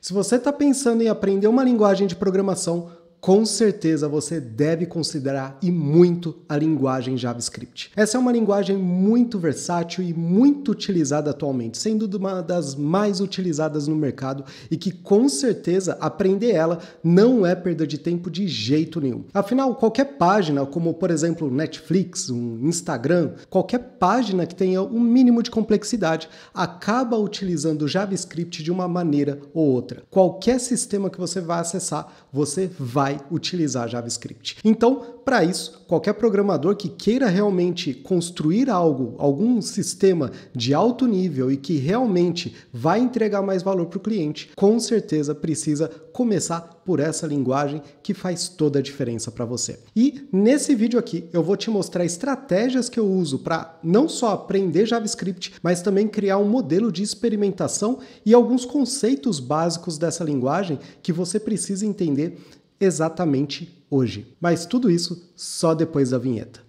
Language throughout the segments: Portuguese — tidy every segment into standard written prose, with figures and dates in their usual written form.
Se você está pensando em aprender uma linguagem de programação, com certeza você deve considerar e muito a linguagem JavaScript. Essa é uma linguagem muito versátil e muito utilizada atualmente, sendo uma das mais utilizadas no mercado e que com certeza aprender ela não é perda de tempo de jeito nenhum. Afinal, qualquer página, como por exemplo Netflix, um Instagram, qualquer página que tenha um mínimo de complexidade, acaba utilizando o JavaScript de uma maneira ou outra. Qualquer sistema que você vai acessar, você vai utilizar JavaScript. Então, para isso, qualquer programador que queira realmente construir algo, algum sistema de alto nível e que realmente vai entregar mais valor para o cliente, com certeza precisa começar por essa linguagem que faz toda a diferença para você. E nesse vídeo aqui eu vou te mostrar estratégias que eu uso para não só aprender JavaScript, mas também criar um modelo de experimentação e alguns conceitos básicos dessa linguagem que você precisa entender exatamente hoje. Mas tudo isso só depois da vinheta.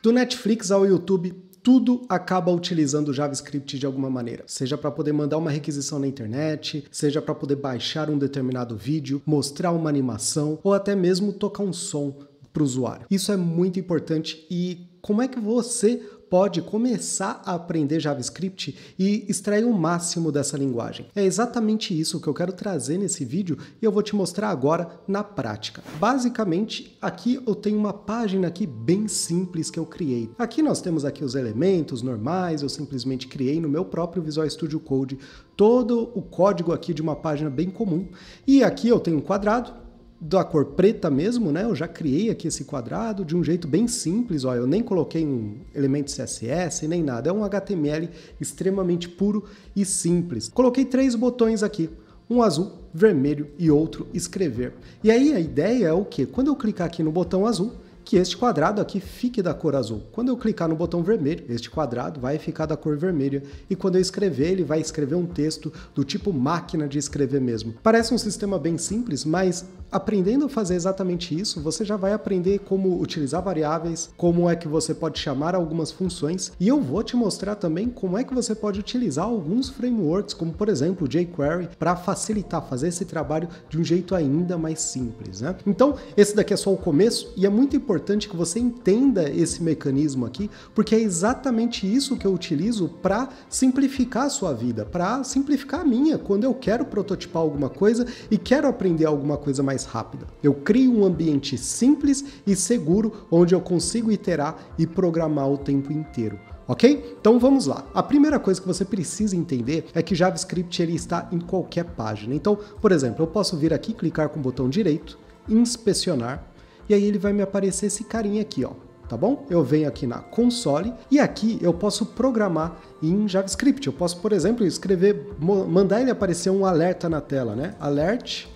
Do Netflix ao YouTube, tudo acaba utilizando o JavaScript de alguma maneira, seja para poder mandar uma requisição na internet, seja para poder baixar um determinado vídeo, mostrar uma animação ou até mesmo tocar um som para o usuário. Isso é muito importante e como é que você pode começar a aprender JavaScript e extrair o máximo dessa linguagem? É exatamente isso que eu quero trazer nesse vídeo e eu vou te mostrar agora na prática. Basicamente, aqui eu tenho uma página aqui bem simples que eu criei. Aqui nós temos aqui os elementos normais, eu simplesmente criei no meu próprio Visual Studio Code todo o código aqui de uma página bem comum. E aqui eu tenho um quadrado da cor preta mesmo, né? Eu já criei aqui esse quadrado de um jeito bem simples, ó, eu nem coloquei um elemento CSS nem nada, é um HTML extremamente puro e simples. Coloquei 3 botões aqui, um azul, vermelho e outro escrever. E aí a ideia é o quê? Quando eu clicar aqui no botão azul, que este quadrado aqui fique da cor azul. Quando eu clicar no botão vermelho, este quadrado vai ficar da cor vermelha. E quando eu escrever, ele vai escrever um texto do tipo máquina de escrever mesmo. Parece um sistema bem simples, mas aprendendo a fazer exatamente isso, você já vai aprender como utilizar variáveis, como é que você pode chamar algumas funções. E eu vou te mostrar também como é que você pode utilizar alguns frameworks, como por exemplo o jQuery, para facilitar, fazer esse trabalho de um jeito ainda mais simples, né? Então, esse daqui é só o começo e é muito importante que você entenda esse mecanismo aqui, porque é exatamente isso que eu utilizo para simplificar a sua vida, para simplificar a minha, quando eu quero prototipar alguma coisa e quero aprender alguma coisa mais rápida. Eu crio um ambiente simples e seguro, onde eu consigo iterar e programar o tempo inteiro. Ok? Então vamos lá. A primeira coisa que você precisa entender é que JavaScript ele está em qualquer página. Então, por exemplo, eu posso vir aqui, clicar com o botão direito, inspecionar, e aí ele vai me aparecer esse carinha aqui, ó, tá bom? Eu venho aqui na console e aqui eu posso programar em JavaScript. Eu posso, por exemplo, escrever, mandar ele aparecer um alerta na tela, né? Alert,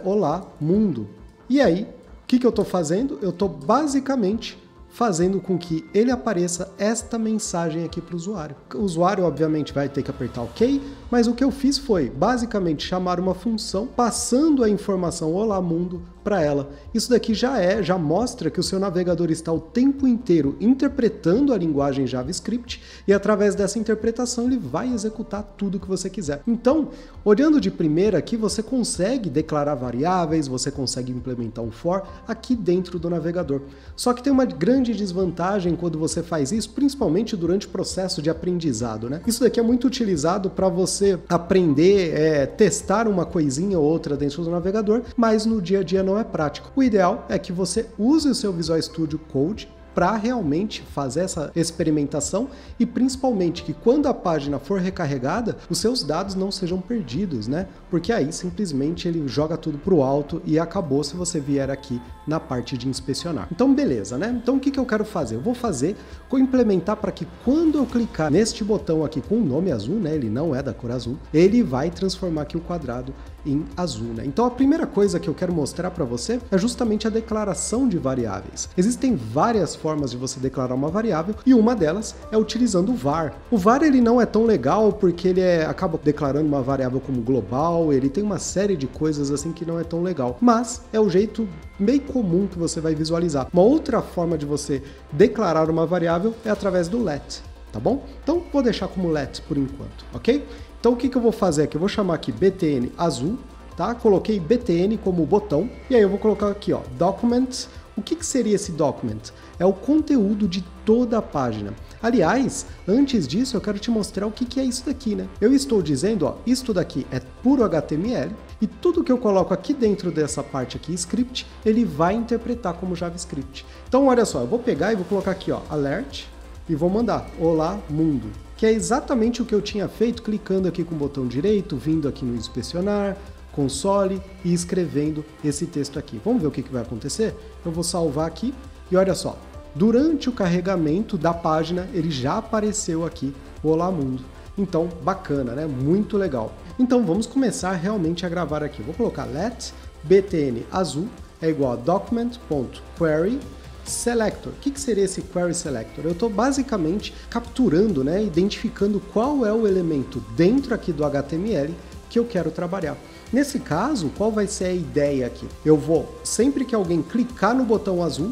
olá, mundo. E aí, o que eu estou fazendo? Eu estou basicamente fazendo com que ele apareça esta mensagem aqui para o usuário. O usuário, obviamente, vai ter que apertar OK, mas o que eu fiz foi, basicamente, chamar uma função passando a informação Olá Mundo para ela. Isso daqui já mostra que o seu navegador está o tempo inteiro interpretando a linguagem JavaScript e através dessa interpretação ele vai executar tudo que você quiser. Então, olhando de primeira aqui, você consegue declarar variáveis, você consegue implementar um for aqui dentro do navegador. Só que tem uma grande desvantagem quando você faz isso, principalmente durante o processo de aprendizado, né? Isso daqui é muito utilizado para você aprender, testar uma coisinha ou outra dentro do navegador, mas no dia a dia não é prático. O ideal é que você use o seu Visual Studio Code para realmente fazer essa experimentação e principalmente que quando a página for recarregada, os seus dados não sejam perdidos, né? Porque aí simplesmente ele joga tudo para o alto e acabou se você vier aqui na parte de inspecionar. Então beleza, né? Então o que eu quero fazer? Eu vou implementar para que quando eu clicar neste botão aqui com o nome azul, né? Ele não é da cor azul, ele vai transformar aqui o quadrado em azul, né? Então a primeira coisa que eu quero mostrar para você é justamente a declaração de variáveis. Existem várias formas de você declarar uma variável e uma delas é utilizando o var. O var ele não é tão legal porque ele acaba declarando uma variável como global, ele tem uma série de coisas assim que não é tão legal, mas é o jeito meio comum que você vai visualizar. Uma outra forma de você declarar uma variável é através do let. tá bom? Então vou deixar como let por enquanto, ok? Então o que eu vou fazer aqui? Eu vou chamar aqui btn azul, tá? Coloquei btn como botão, e aí eu vou colocar aqui, ó, document. O que seria esse document? É o conteúdo de toda a página. Aliás, antes disso eu quero te mostrar o que é isso daqui, né? Eu estou dizendo, ó, isto daqui é puro HTML e tudo que eu coloco aqui dentro dessa parte aqui, script, ele vai interpretar como JavaScript. Então olha só, eu vou pegar e vou colocar aqui, ó, alert e vou mandar olá mundo, que é exatamente o que eu tinha feito clicando aqui com o botão direito, vindo aqui no inspecionar, console e escrevendo esse texto aqui. Vamos ver o que vai acontecer? Eu vou salvar aqui e olha só, durante o carregamento da página ele já apareceu aqui o Olá Mundo. Então, bacana, né? Muito legal. Então vamos começar realmente a gravar aqui. Vou colocar let btn azul é igual a document.query selector. O que seria esse query selector? Eu estou basicamente capturando, né, identificando qual é o elemento dentro aqui do HTML que eu quero trabalhar. Nesse caso, qual vai ser a ideia aqui? Eu vou, sempre que alguém clicar no botão azul,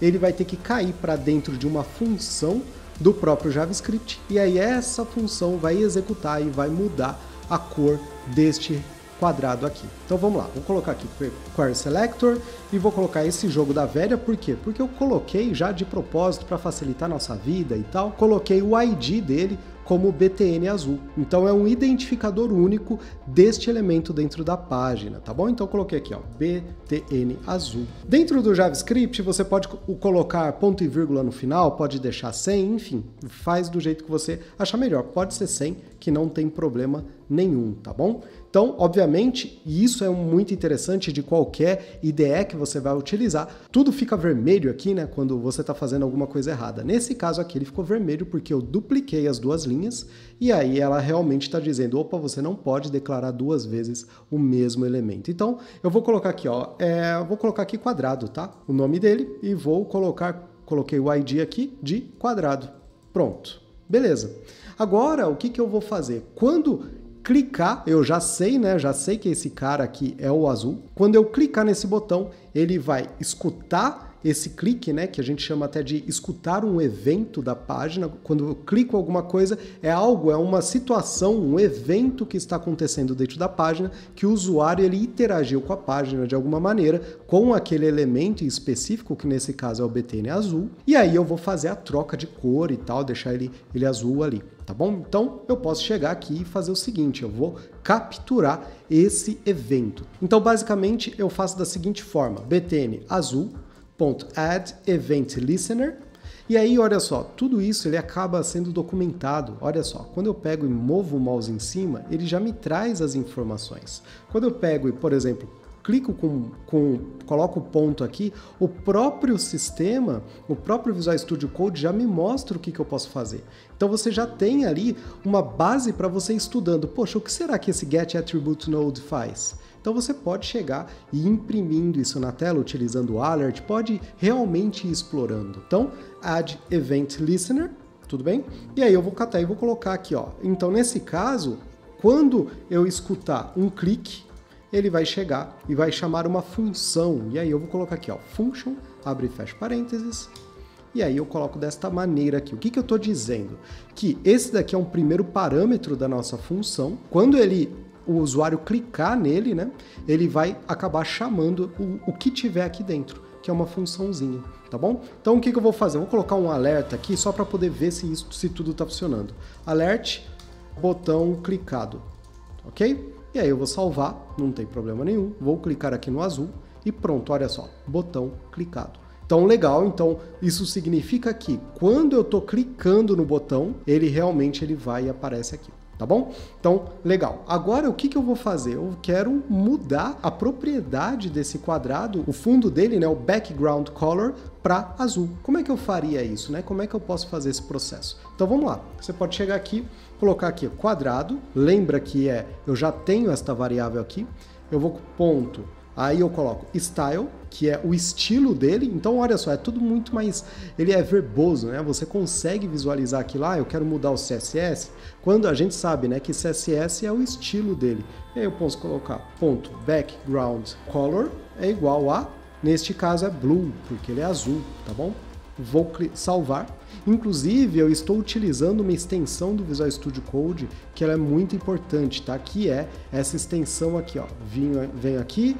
ele vai ter que cair para dentro de uma função do próprio JavaScript, e aí essa função vai executar e vai mudar a cor deste quadrado aqui. Então vamos lá, vou colocar aqui Query Selector e vou colocar esse jogo da velha, por quê? Porque eu coloquei já de propósito para facilitar nossa vida e tal, coloquei o ID dele como btn azul. Então é um identificador único deste elemento dentro da página, tá bom? Então eu coloquei aqui, ó, btn azul. Dentro do JavaScript você pode colocar ponto e vírgula no final, pode deixar sem, enfim, faz do jeito que você achar melhor. Pode ser sem, que não tem problema nenhum, tá bom? Então, obviamente, e isso é muito interessante de qualquer IDE que você vai utilizar, tudo fica vermelho aqui, né, quando você está fazendo alguma coisa errada. Nesse caso aqui ele ficou vermelho porque eu dupliquei as duas linhas e aí ela realmente está dizendo, opa, você não pode declarar duas vezes o mesmo elemento. Então, eu vou colocar aqui, ó, vou colocar aqui quadrado, tá? O nome dele e vou coloquei o ID aqui de quadrado. Pronto, beleza. Agora, o que eu vou fazer? Quando clicar, eu já sei, né? Já sei que esse cara aqui é o azul. Quando eu clicar nesse botão, ele vai escutar esse clique, né? Que a gente chama até de escutar um evento da página. Quando eu clico alguma coisa, é uma situação, um evento que está acontecendo dentro da página, que o usuário ele interagiu com a página de alguma maneira, com aquele elemento específico, que nesse caso é o btn azul, e aí eu vou fazer a troca de cor e tal, deixar ele azul ali. Tá bom? Então eu posso chegar aqui e fazer o seguinte, eu vou capturar esse evento. Então basicamente eu faço da seguinte forma, btn azul.add event listener, e aí olha só, tudo isso ele acaba sendo documentado. Olha só, quando eu pego e movo o mouse em cima, ele já me traz as informações. Quando eu pego e, por exemplo, clico coloco o ponto aqui, o próprio sistema, o próprio Visual Studio Code já me mostra o que eu posso fazer. Então você já tem ali uma base para você ir estudando. Poxa, o que será que esse getAttributeNode faz? Então você pode chegar e ir imprimindo isso na tela, utilizando o alert, pode realmente ir explorando. Então, add event listener, tudo bem? E aí eu vou catar e vou colocar aqui, ó. Então nesse caso, quando eu escutar um clique, ele vai chegar e vai chamar uma função. E aí eu vou colocar aqui, ó, function, abre e fecha parênteses. E aí eu coloco desta maneira aqui. O que eu estou dizendo? Que esse daqui é um primeiro parâmetro da nossa função. Quando o usuário clicar nele, né, ele vai acabar chamando o que tiver aqui dentro, que é uma funçãozinha, tá bom? Então o que eu vou fazer? Eu vou colocar um alerta aqui só para poder ver se tudo está funcionando. Alert, botão clicado, ok? E aí eu vou salvar, não tem problema nenhum, vou clicar aqui no azul e pronto, olha só, botão clicado. Então legal, então isso significa que quando eu estou clicando no botão, ele realmente vai e aparece aqui, tá bom? Então legal. Agora o que eu vou fazer? Eu quero mudar a propriedade desse quadrado, o fundo dele, né, o background color, para azul. Como é que eu faria isso, né? Como é que eu posso fazer esse processo? Então vamos lá. Você pode chegar aqui, colocar aqui quadrado, lembra que eu já tenho esta variável aqui, eu vou ponto, aí eu coloco style, que é o estilo dele. Então olha só, é tudo muito mais, ele é verboso, né? Você consegue visualizar aqui lá, eu quero mudar o CSS, quando a gente sabe, né, que CSS é o estilo dele. E aí eu posso colocar ponto background color é igual a, neste caso é blue, porque ele é azul, tá bom? vou salvar. Inclusive, eu estou utilizando uma extensão do Visual Studio Code que ela é muito importante, tá? Que é essa extensão aqui, ó. Venho aqui,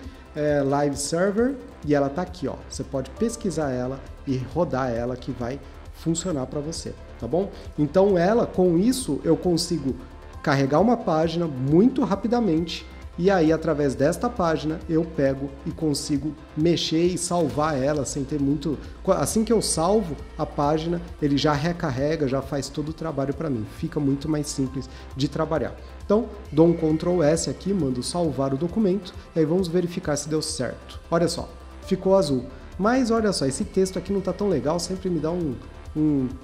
Live Server, e ela tá aqui, ó. Você pode pesquisar ela e rodar ela que vai funcionar para você, tá bom? Então com isso, eu consigo carregar uma página muito rapidamente. E aí, através desta página, eu pego e consigo mexer e salvar ela sem ter muito... Assim que eu salvo a página, ele já recarrega, já faz todo o trabalho para mim. Fica muito mais simples de trabalhar. Então, dou um Ctrl S aqui, mando salvar o documento, e aí vamos verificar se deu certo. Olha só, ficou azul. Mas olha só, esse texto aqui não está tão legal, sempre me dá um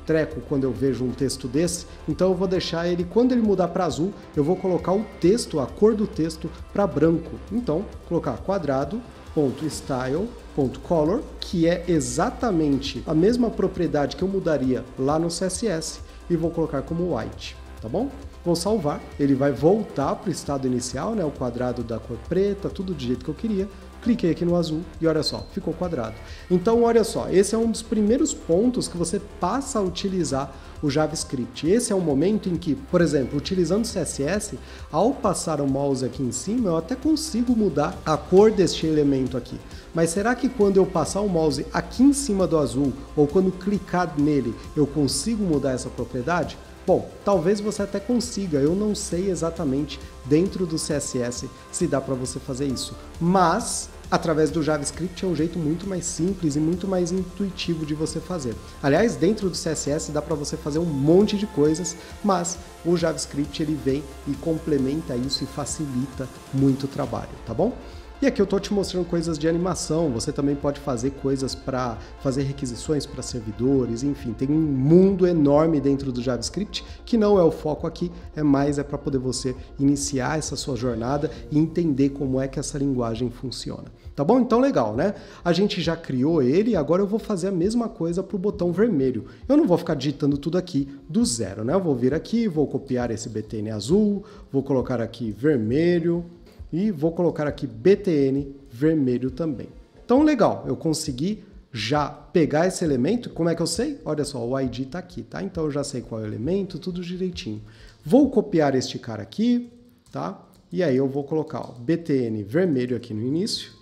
treco quando eu vejo um texto desse, então eu vou deixar ele, quando ele mudar para azul, eu vou colocar o texto, a cor do texto para branco. Então, colocar quadrado.style.color, que é exatamente a mesma propriedade que eu mudaria lá no CSS, e vou colocar como white, tá bom? Vou salvar, ele vai voltar para o estado inicial, né, o quadrado da cor preta, tudo do jeito que eu queria. Cliquei aqui no azul e olha só, ficou quadrado. Então olha só, esse é um dos primeiros pontos que você passa a utilizar o JavaScript. Esse é um momento em que, por exemplo, utilizando o CSS, ao passar o mouse aqui em cima, eu até consigo mudar a cor deste elemento aqui. Mas será que quando eu passar o mouse aqui em cima do azul, ou quando clicar nele, eu consigo mudar essa propriedade? Bom, talvez você até consiga, eu não sei exatamente dentro do CSS se dá para você fazer isso, mas através do JavaScript é um jeito muito mais simples e muito mais intuitivo de você fazer. Aliás, dentro do CSS dá para você fazer um monte de coisas, mas o JavaScript ele vem e complementa isso e facilita muito o trabalho, tá bom? E aqui eu estou te mostrando coisas de animação, você também pode fazer coisas para fazer requisições para servidores, enfim, tem um mundo enorme dentro do JavaScript, que não é o foco aqui, é para poder você iniciar essa sua jornada e entender como é que essa linguagem funciona. Tá bom? Então legal, né? A gente já criou ele e agora eu vou fazer a mesma coisa para o botão vermelho. Eu não vou ficar digitando tudo aqui do zero, né? Eu vou vir aqui, vou copiar esse BTN azul, vou colocar aqui vermelho, e vou colocar aqui BTN vermelho também. Então legal, eu consegui já pegar esse elemento. Como é que eu sei? Olha só, o ID está aqui, tá? Então eu já sei qual é o elemento, tudo direitinho. Vou copiar este cara aqui, tá? E aí eu vou colocar ó, BTN vermelho aqui no início.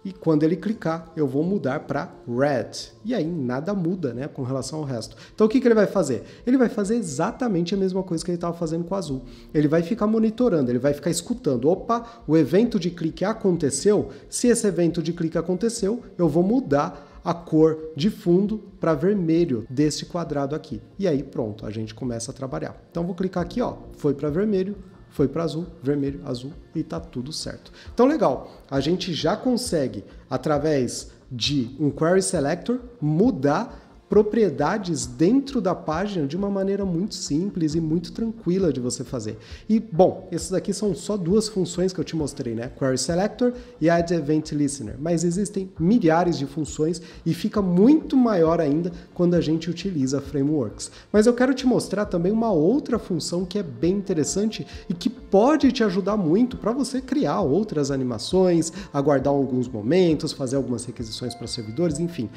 E quando ele clicar, eu vou mudar para red. E aí nada muda, né, com relação ao resto. Então o que ele vai fazer? Ele vai fazer exatamente a mesma coisa que ele estava fazendo com o azul. Ele vai ficar monitorando, ele vai ficar escutando. Opa, o evento de clique aconteceu. Se esse evento de clique aconteceu, eu vou mudar a cor de fundo para vermelho desse quadrado aqui. E aí pronto, a gente começa a trabalhar. Então vou clicar aqui, ó, foi para vermelho. Foi para azul, vermelho, azul e tá tudo certo. Então legal, a gente já consegue, através de um Query Selector, mudar propriedades dentro da página de uma maneira muito simples e muito tranquila de você fazer. E, bom, essas daqui são só duas funções que eu te mostrei, né? Query Selector e Add Event Listener. Mas existem milhares de funções e fica muito maior ainda quando a gente utiliza frameworks. Mas eu quero te mostrar também uma outra função que é bem interessante e que pode te ajudar muito para você criar outras animações, aguardar alguns momentos, fazer algumas requisições para servidores, enfim.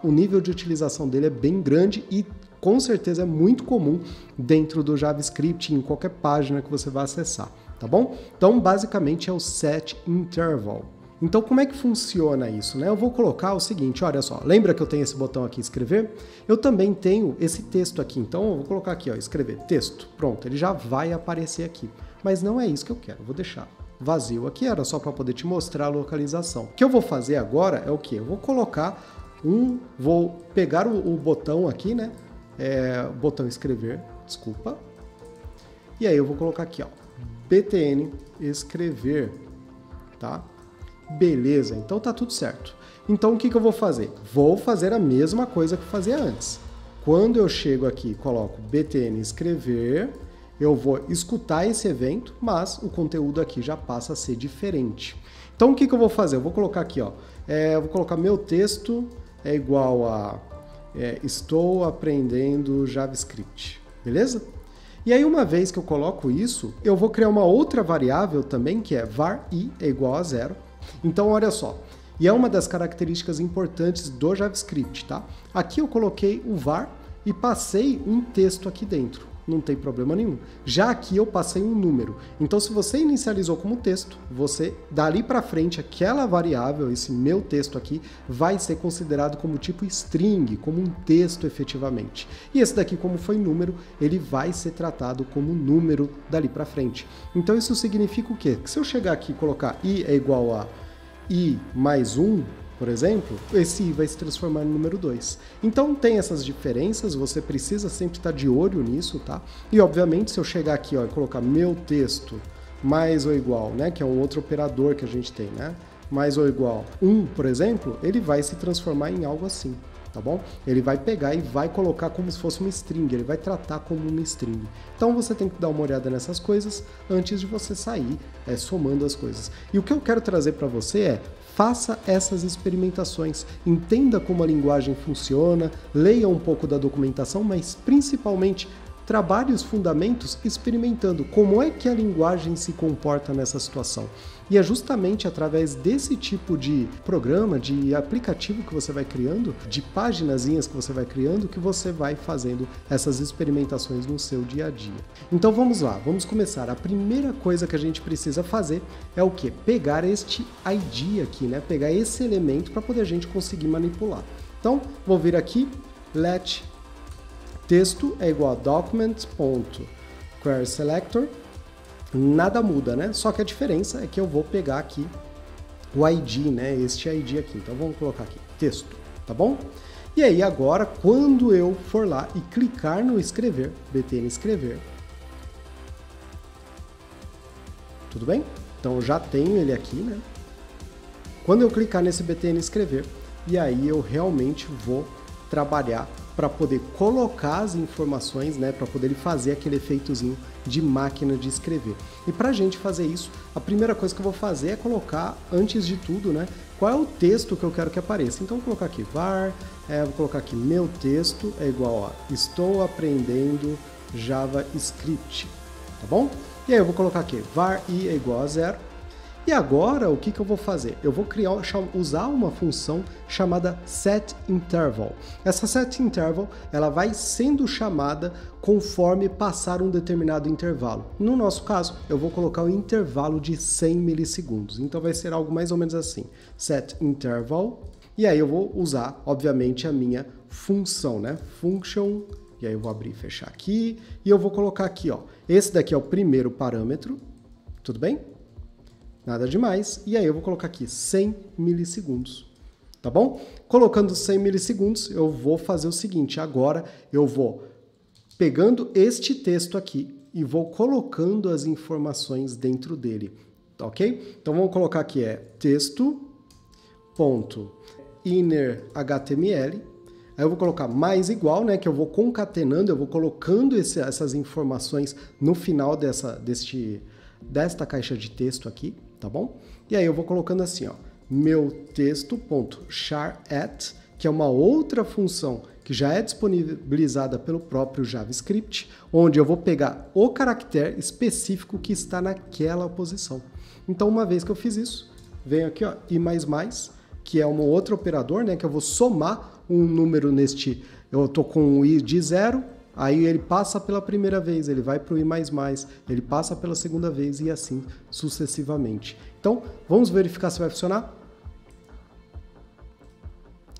O nível de utilização dele é bem grande e com certeza é muito comum dentro do JavaScript em qualquer página que você vai acessar, tá bom? Então basicamente é o setInterval. Então como é que funciona isso, né? Eu vou colocar o seguinte, olha só, lembra que eu tenho esse botão aqui escrever? Eu também tenho esse texto aqui, então eu vou colocar aqui, ó, escrever texto, pronto, ele já vai aparecer aqui, mas não é isso que eu quero, vou deixar vazio aqui, era só para poder te mostrar a localização. O que eu vou fazer agora é o que? Eu vou colocar vou pegar o botão aqui, né? Botão escrever, desculpa. E aí eu vou colocar aqui, ó, BTN escrever, tá? Beleza, então tá tudo certo. Então o que eu vou fazer? Vou fazer a mesma coisa que eu fazia antes. Quando eu chego aqui e coloco BTN escrever, eu vou escutar esse evento, mas o conteúdo aqui já passa a ser diferente. Então o que eu vou fazer? Eu vou colocar aqui, ó, eu vou colocar meu texto é igual a estou aprendendo JavaScript, beleza? E aí uma vez que eu coloco isso, eu vou criar uma outra variável também, que é var i é igual a 0. Então olha só, E é uma das características importantes do JavaScript, tá? Aqui eu coloquei o var e passei um texto aqui dentro. Não tem problema nenhum. Já aqui eu passei um número. Então, se você inicializou como texto, você, dali para frente, aquela variável, esse meu texto aqui, vai ser considerado como tipo string, como um texto efetivamente. E esse daqui, como foi número, ele vai ser tratado como número dali para frente. Então, isso significa o quê? Que se eu chegar aqui e colocar i é igual a i mais 1, por exemplo, esse i vai se transformar em número 2. Então tem essas diferenças, você precisa sempre estar de olho nisso, tá? E obviamente se eu chegar aqui ó, e colocar meu texto mais ou igual, né, que é um outro operador que a gente tem, né, mais ou igual 1, por exemplo, ele vai se transformar em algo assim, tá bom? Ele vai pegar e vai colocar como se fosse uma string, ele vai tratar como uma string. Então você tem que dar uma olhada nessas coisas antes de você sair somando as coisas. E o que eu quero trazer para você é: faça essas experimentações, entenda como a linguagem funciona, leia um pouco da documentação, mas principalmente trabalhe os fundamentos experimentando como é que a linguagem se comporta nessa situação. E é justamente através desse tipo de programa, de aplicativo que você vai criando, de paginazinhas que você vai criando, que você vai fazendo essas experimentações no seu dia a dia. Então vamos lá, vamos começar. A primeira coisa que a gente precisa fazer é o quê? Pegar este ID aqui, né? Pegar esse elemento para poder a gente conseguir manipular. Então, vou vir aqui, let texto é igual a document.querySelector. Nada muda, né? Só que a diferença é que eu vou pegar aqui o ID, né? Este ID aqui. Então vamos colocar aqui texto, tá bom? E aí agora, quando eu for lá e clicar no escrever, btn escrever, tudo bem? Então eu já tenho ele aqui, né? Quando eu clicar nesse btn escrever, e aí eu realmente vou trabalhar para poder colocar as informações, né, para poder ele fazer aquele efeitozinho de máquina de escrever. E para a gente fazer isso, a primeira coisa que eu vou fazer é colocar, antes de tudo, né, qual é o texto que eu quero que apareça. Então, eu vou colocar aqui var, vou colocar aqui meu texto é igual a estou aprendendo JavaScript, tá bom? E aí eu vou colocar aqui var i é igual a 0. E agora, o que eu vou fazer? Eu vou usar uma função chamada setInterval. Essa setInterval, ela vai sendo chamada conforme passar um determinado intervalo. No nosso caso, eu vou colocar um intervalo de 100 milissegundos. Então vai ser algo mais ou menos assim, setInterval. E aí eu vou usar, obviamente, a minha função, né? Function, e aí eu vou abrir e fechar aqui. E eu vou colocar aqui, ó, esse daqui é o primeiro parâmetro, tudo bem? Nada demais. E aí eu vou colocar aqui 100 milissegundos, tá bom? Colocando 100 milissegundos, eu vou fazer o seguinte. Agora eu vou pegando este texto aqui e vou colocando as informações dentro dele, ok? Então vamos colocar aqui texto.innerHTML. Aí eu vou colocar mais igual, né? Que eu vou concatenando, eu vou colocando essas informações no final desta caixa de texto aqui, tá bom? E aí eu vou colocando assim, ó, meu texto.charAt, que é uma outra função que já é disponibilizada pelo próprio JavaScript, onde eu vou pegar o caractere específico que está naquela posição. Então, uma vez que eu fiz isso, venho aqui, ó, i++, que é um outro operador, né, que eu vou somar um número neste, eu tô com um i de 0, aí ele passa pela primeira vez, ele vai para o i++, ele passa pela segunda vez e assim sucessivamente. Então, vamos verificar se vai funcionar?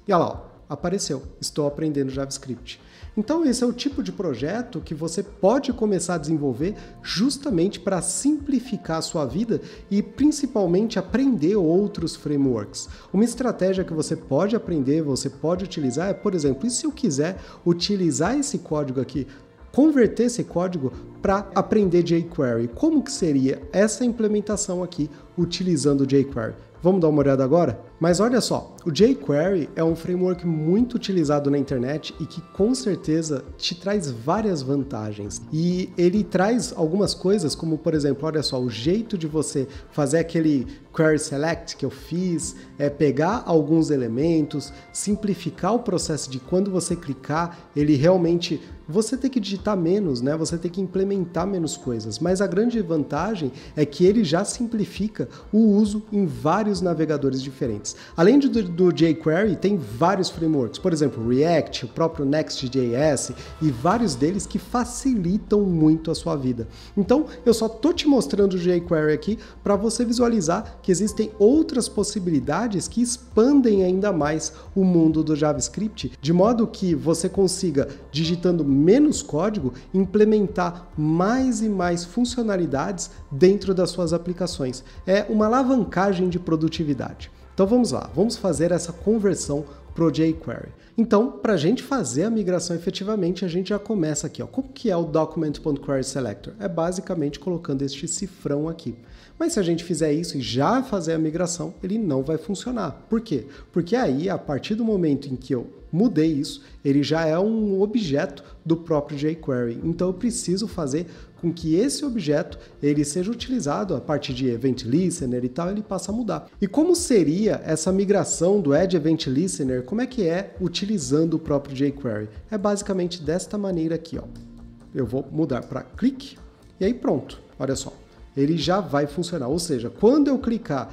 E olha lá, ó, apareceu, estou aprendendo JavaScript. Então esse é o tipo de projeto que você pode começar a desenvolver justamente para simplificar a sua vida e principalmente aprender outros frameworks. Uma estratégia que você pode aprender, você pode utilizar é, por exemplo, e se eu quiser utilizar esse código aqui, converter esse código para aprender jQuery, como que seria essa implementação aqui utilizando jQuery? Vamos dar uma olhada agora? Mas olha só, o jQuery é um framework muito utilizado na internet e que com certeza te traz várias vantagens. E ele traz algumas coisas, como por exemplo, olha só, o jeito de você fazer aquele query select que eu fiz, é pegar alguns elementos, simplificar o processo de quando você clicar, ele realmente você tem que digitar menos, né? Você tem que implementar menos coisas, mas a grande vantagem é que ele já simplifica o uso em vários navegadores diferentes. Além do jQuery, tem vários frameworks, por exemplo, React, o próprio Next.js e vários deles que facilitam muito a sua vida. Então, eu só tô te mostrando o jQuery aqui para você visualizar que existem outras possibilidades que expandem ainda mais o mundo do JavaScript, de modo que você consiga, digitando menos código, implementar mais e mais funcionalidades dentro das suas aplicações. É uma alavancagem de produtividade. Então vamos lá, vamos fazer essa conversão para o jQuery. Então, para a gente fazer a migração efetivamente, a gente já começa aqui. Como que é o Document.querySelector? É basicamente colocando este cifrão aqui. Mas se a gente fizer isso e já fazer a migração, ele não vai funcionar. Por quê? Porque aí, a partir do momento em que eu mudei isso, ele já é um objeto do próprio jQuery. Então eu preciso fazer com que esse objeto ele seja utilizado a partir de Event Listener e tal, ele passa a mudar. E como seria essa migração do Add Event Listener? Como é que é utilizando o próprio jQuery? É basicamente desta maneira aqui, ó. Eu vou mudar para click e aí pronto, olha só. Ele já vai funcionar, ou seja, quando eu clicar,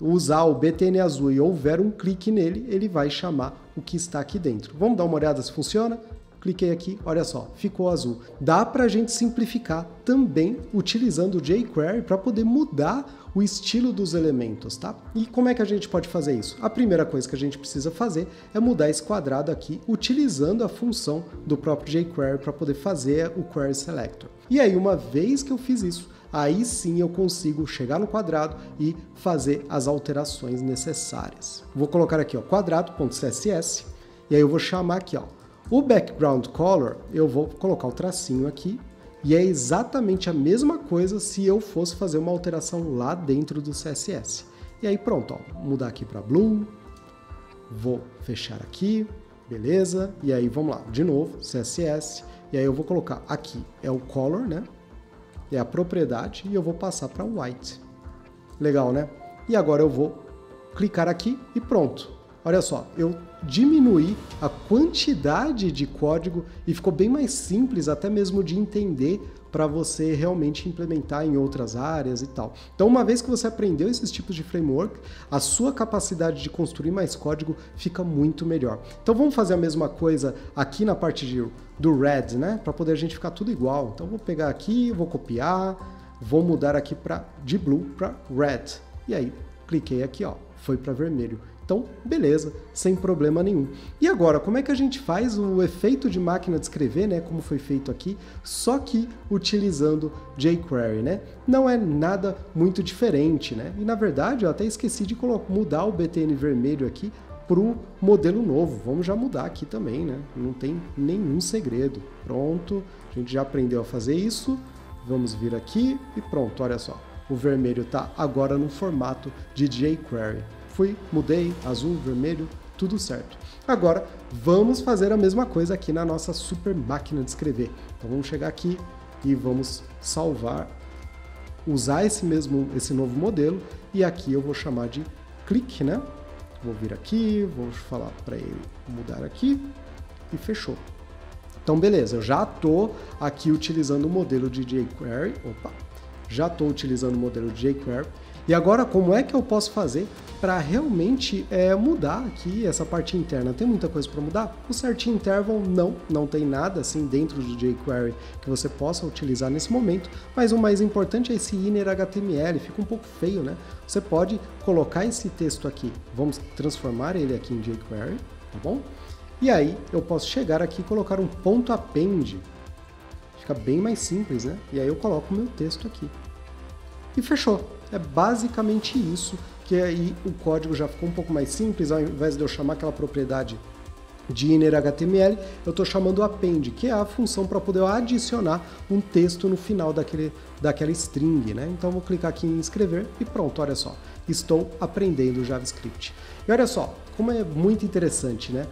usar o BTN azul e houver um clique nele, ele vai chamar o que está aqui dentro. Vamos dar uma olhada se funciona? Cliquei aqui, olha só, ficou azul. Dá para a gente simplificar também utilizando o jQuery para poder mudar o estilo dos elementos, tá? E como é que a gente pode fazer isso? A primeira coisa que a gente precisa fazer é mudar esse quadrado aqui utilizando a função do próprio jQuery para poder fazer o Query Selector. E aí, uma vez que eu fiz isso, aí sim eu consigo chegar no quadrado e fazer as alterações necessárias. Vou colocar aqui, ó, quadrado.css, e aí eu vou chamar aqui, ó, o background color, eu vou colocar o tracinho aqui, e é exatamente a mesma coisa se eu fosse fazer uma alteração lá dentro do CSS. E aí pronto, ó, mudar aqui para blue, vou fechar aqui, beleza, e aí vamos lá, de novo, CSS, e aí eu vou colocar aqui, é o color, né? É a propriedade e eu vou passar para white. Legal, né? E agora eu vou clicar aqui e pronto. Olha só, eu diminuí a quantidade de código e ficou bem mais simples até mesmo de entender para você realmente implementar em outras áreas e tal. Então, uma vez que você aprendeu esses tipos de framework, a sua capacidade de construir mais código fica muito melhor. Então, vamos fazer a mesma coisa aqui na parte do red, né? Para poder a gente ficar tudo igual. Então, vou pegar aqui, vou copiar, vou mudar aqui de blue para red. E aí, cliquei aqui, ó, foi para vermelho. Então, beleza, sem problema nenhum. E agora, como é que a gente faz o efeito de máquina de escrever, né, como foi feito aqui, só que utilizando jQuery, né? Não é nada muito diferente, né? E na verdade, eu até esqueci de mudar o BTN vermelho aqui para o modelo novo. Vamos já mudar aqui também, né? Não tem nenhum segredo. Pronto, a gente já aprendeu a fazer isso. Vamos vir aqui e pronto, olha só. O vermelho está agora no formato de jQuery. Fui, mudei, azul, vermelho, tudo certo. Agora, vamos fazer a mesma coisa aqui na nossa super máquina de escrever. Então vamos chegar aqui e vamos salvar, usar esse novo modelo, e aqui eu vou chamar de click, né? Vou vir aqui, vou falar para ele mudar aqui e fechou. Então beleza, eu já estou aqui utilizando o modelo de jQuery, já estou utilizando o modelo de jQuery. E agora, como é que eu posso fazer para realmente mudar aqui essa parte interna? Tem muita coisa para mudar? O Set Interval não tem nada assim dentro do jQuery que você possa utilizar nesse momento, mas o mais importante é esse inner HTML, fica um pouco feio, né? Você pode colocar esse texto aqui, vamos transformar ele aqui em jQuery, tá bom? E aí eu posso chegar aqui e colocar um ponto append, fica bem mais simples, né? E aí eu coloco o meu texto aqui. E fechou. É basicamente isso, que aí o código já ficou um pouco mais simples, ao invés de eu chamar aquela propriedade de inner HTML, eu estou chamando append, que é a função para poder adicionar um texto no final daquela string, né? Então eu vou clicar aqui em escrever e pronto, olha só, estou aprendendo JavaScript. E olha só, como é muito interessante, né?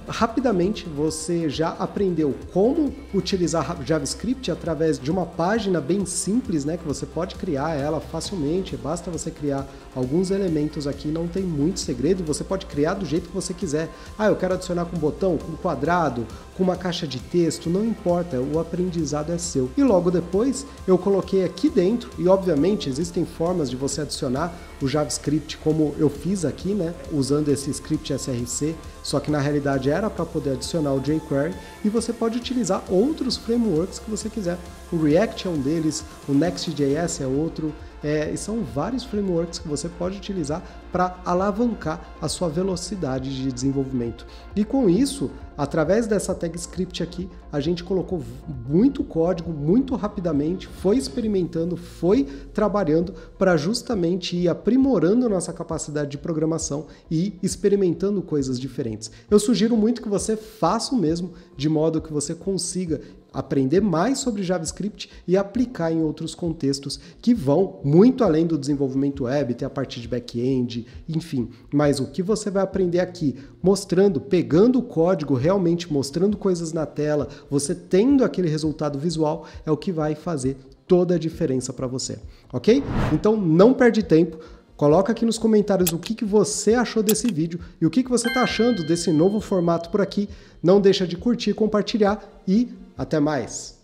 rapidamente você já aprendeu como utilizar JavaScript através de uma página bem simples, né, que você pode criar ela facilmente, basta você criar alguns elementos aqui, não tem muito segredo, você pode criar do jeito que você quiser. Ah, eu quero adicionar com botão, com quadrado, com uma caixa de texto, não importa, o aprendizado é seu. E logo depois eu coloquei aqui dentro, e obviamente existem formas de você adicionar o JavaScript como eu fiz aqui, né, usando esse script src, só que na realidade era para poder adicionar o jQuery, e você pode utilizar outros frameworks que você quiser. O React é um deles, o Next.js é outro, e são vários frameworks que você pode utilizar para alavancar a sua velocidade de desenvolvimento. E com isso, através dessa tag script aqui, a gente colocou muito código, muito rapidamente, foi experimentando, foi trabalhando para justamente ir aprimorando nossa capacidade de programação e experimentando coisas diferentes. Eu sugiro muito que você faça o mesmo, de modo que você consiga aprender mais sobre JavaScript e aplicar em outros contextos que vão muito além do desenvolvimento web, ter a parte de back-end, enfim. Mas o que você vai aprender aqui, mostrando, pegando o código, realmente mostrando coisas na tela, você tendo aquele resultado visual, é o que vai fazer toda a diferença para você, ok? Então não perde tempo. Coloca aqui nos comentários o que você achou desse vídeo e o que você está achando desse novo formato por aqui. Não deixa de curtir, compartilhar e até mais!